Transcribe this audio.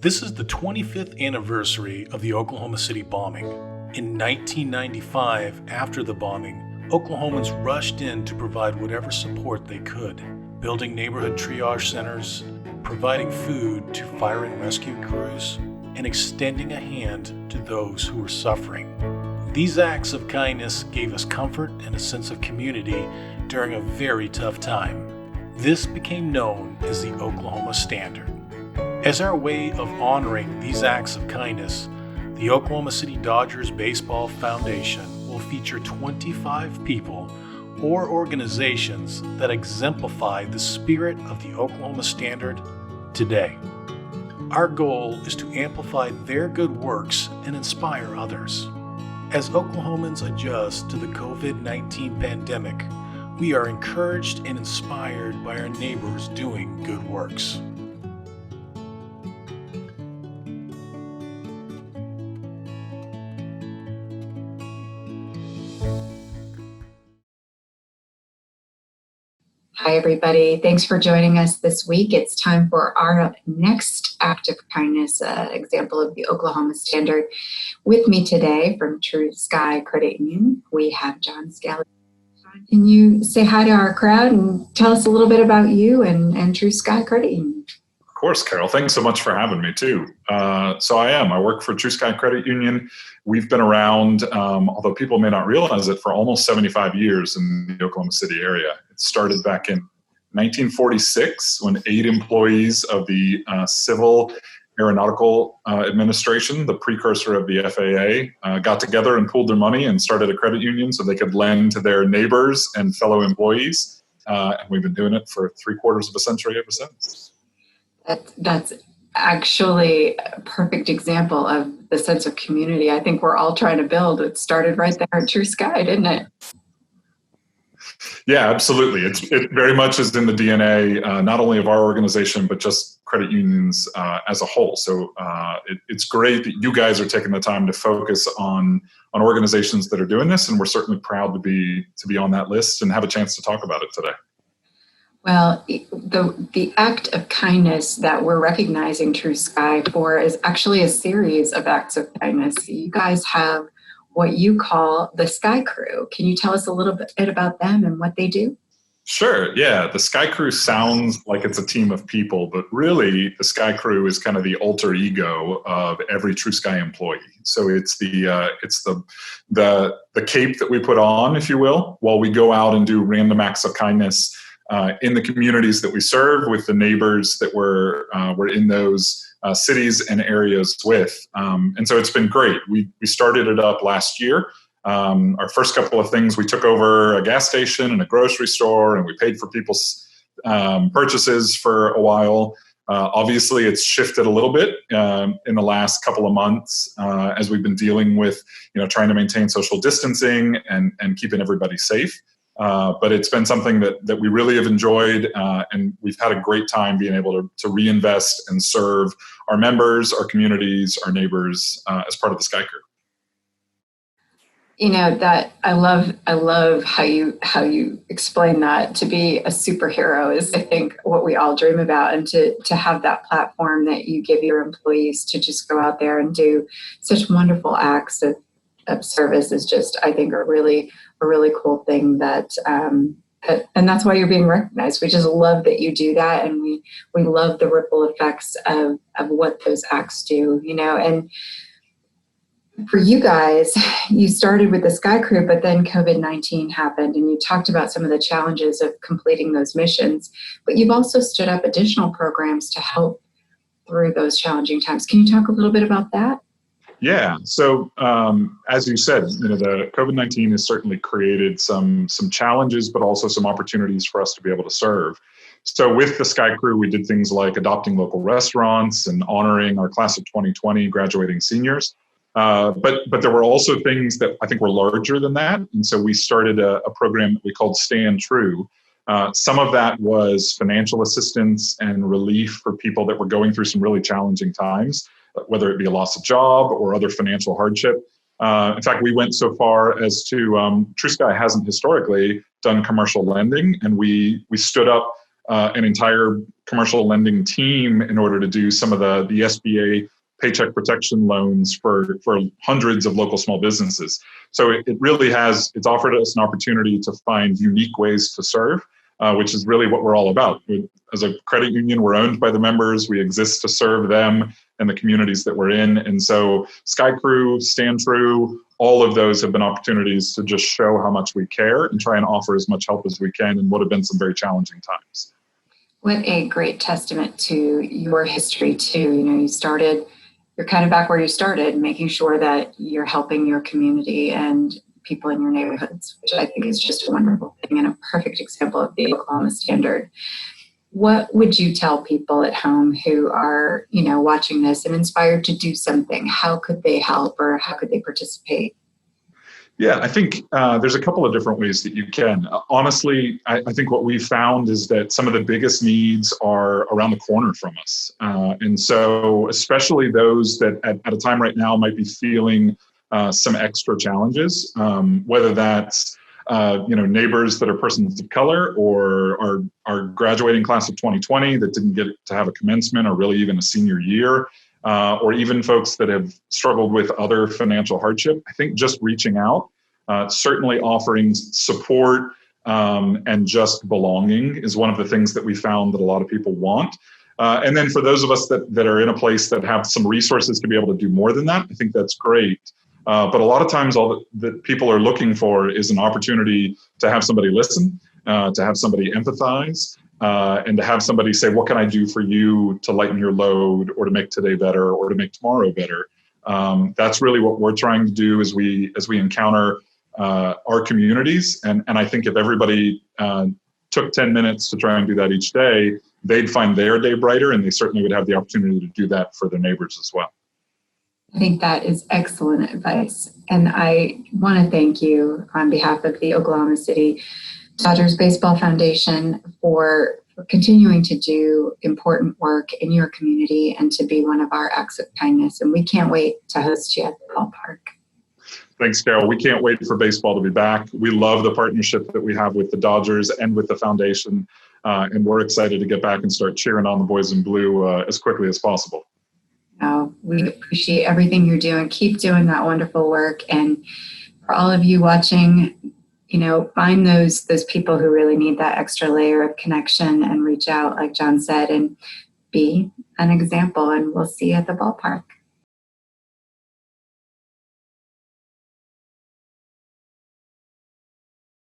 This is the 25th anniversary of the Oklahoma City bombing. In 1995, after the bombing, Oklahomans rushed in to provide whatever support they could, building neighborhood triage centers, providing food to fire and rescue crews, and extending a hand to those who were suffering. These acts of kindness gave us comfort and a sense of community during a very tough time. This became known as the Oklahoma Standard. As our way of honoring these acts of kindness, the Oklahoma City Dodgers Baseball Foundation will feature 25 people or organizations that exemplify the spirit of the Oklahoma Standard today. Our goal is to amplify their good works and inspire others. As Oklahomans adjust to the COVID-19 pandemic, we are encouraged and inspired by our neighbors doing good works. Hi, everybody. Thanks for joining us this week. It's time for our next act of kindness example of the Oklahoma Standard. With me today from True Sky Credit Union, we have Jon Skelly. Can you say hi to our crowd and tell us a little bit about you and True Sky Credit Union? Of course, Carol. Thanks so much for having me, too. I work for True Sky Credit Union. We've been around, although people may not realize it, for almost 75 years in the Oklahoma City area. It started back in 1946 when 8 employees of the Civil Aeronautical Administration, the precursor of the FAA, got together and pooled their money and started a credit union so they could lend to their neighbors and fellow employees. And we've been doing it for 3/4 of a century ever since. That's actually a perfect example of the sense of community I think we're all trying to build. It started right there at True Sky, didn't it? Yeah, absolutely. It very much is in the DNA, not only of our organization, but just credit unions as a whole. So it's great that you guys are taking the time to focus on organizations that are doing this, and we're certainly proud to be on that list and have a chance to talk about it today. Well, the act of kindness that we're recognizing True Sky for is actually a series of acts of kindness. You guys have what you call the Sky Crew. Can you tell us a little bit about them and what they do? Sure, yeah. The Sky Crew sounds like it's a team of people, but really the Sky Crew is kind of the alter ego of every True Sky employee. So it's the cape that we put on, if you will, while we go out and do random acts of kindness in the communities that we serve with the neighbors that we're in those cities and areas with. And so it's been great. We started it up last year. Our first couple of things, we took over a gas station and a grocery store, and we paid for people's purchases for a while. Obviously, it's shifted a little bit in the last couple of months as we've been dealing with, trying to maintain social distancing and keeping everybody safe. But it's been something that we really have enjoyed, and we've had a great time being able to reinvest and serve our members, our communities, our neighbors as part of the Sky Crew. That I love how you explain that. To be a superhero is, I think, what we all dream about, and to have that platform that you give your employees to just go out there and do such wonderful acts of service is just, I think, a really cool thing that and that's why you're being recognized. We just love that you do that, and we love the ripple effects of what those acts do, and for you guys, you started with the Sky Crew, but then COVID-19 happened, and you talked about some of the challenges of completing those missions, but you've also stood up additional programs to help through those challenging times. Can you talk a little bit about that? Yeah. So as you said, the COVID-19 has certainly created some challenges, but also some opportunities for us to be able to serve. So with the Sky Crew, we did things like adopting local restaurants and honoring our class of 2020 graduating seniors. But there were also things that I think were larger than that. And so we started a program that we called Stand True. Some of that was financial assistance and relief for people that were going through some really challenging times, whether it be a loss of job or other financial hardship. In fact, we went so far as to, True Sky hasn't historically done commercial lending, and we stood up an entire commercial lending team in order to do some of the SBA paycheck protection loans for hundreds of local small businesses. So it really it's offered us an opportunity to find unique ways to serve, which is really what we're all about. As a credit union, we're owned by the members. We exist to serve them and the communities that we're in. And so Sky Crew, Stand True, all of those have been opportunities to just show how much we care and try and offer as much help as we can in what have been some very challenging times. What a great testament to your history too. You're kind of back where you started, making sure that you're helping your community and people in your neighborhoods, which I think is just a wonderful thing and a perfect example of the Oklahoma standard. What would you tell people at home who are, watching this and inspired to do something? How could they help, or how could they participate? Yeah, I think there's a couple of different ways that you can. Honestly, I think what we've found is that some of the biggest needs are around the corner from us. And so especially those that at a time right now might be feeling some extra challenges, whether that's neighbors that are persons of color or our graduating class of 2020 that didn't get to have a commencement or really even a senior year, or even folks that have struggled with other financial hardship. I think just reaching out, certainly offering support and just belonging is one of the things that we found that a lot of people want. And then for those of us that are in a place that have some resources to be able to do more than that, I think that's great. But a lot of times all that people are looking for is an opportunity to have somebody listen, to have somebody empathize, and to have somebody say, what can I do for you to lighten your load or to make today better or to make tomorrow better? That's really what we're trying to do as we encounter our communities. And I think if everybody took 10 minutes to try and do that each day, they'd find their day brighter, and they certainly would have the opportunity to do that for their neighbors as well. I think that is excellent advice. And I want to thank you on behalf of the Oklahoma City Dodgers Baseball Foundation for continuing to do important work in your community and to be one of our acts of kindness. And we can't wait to host you at the ballpark. Thanks, Carol. We can't wait for baseball to be back. We love the partnership that we have with the Dodgers and with the foundation. And we're excited to get back and start cheering on the boys in blue as quickly as possible. We appreciate everything you're doing. Keep doing that wonderful work. And for all of you watching, find those people who really need that extra layer of connection and reach out, like Jon said, and be an example. And we'll see you at the ballpark.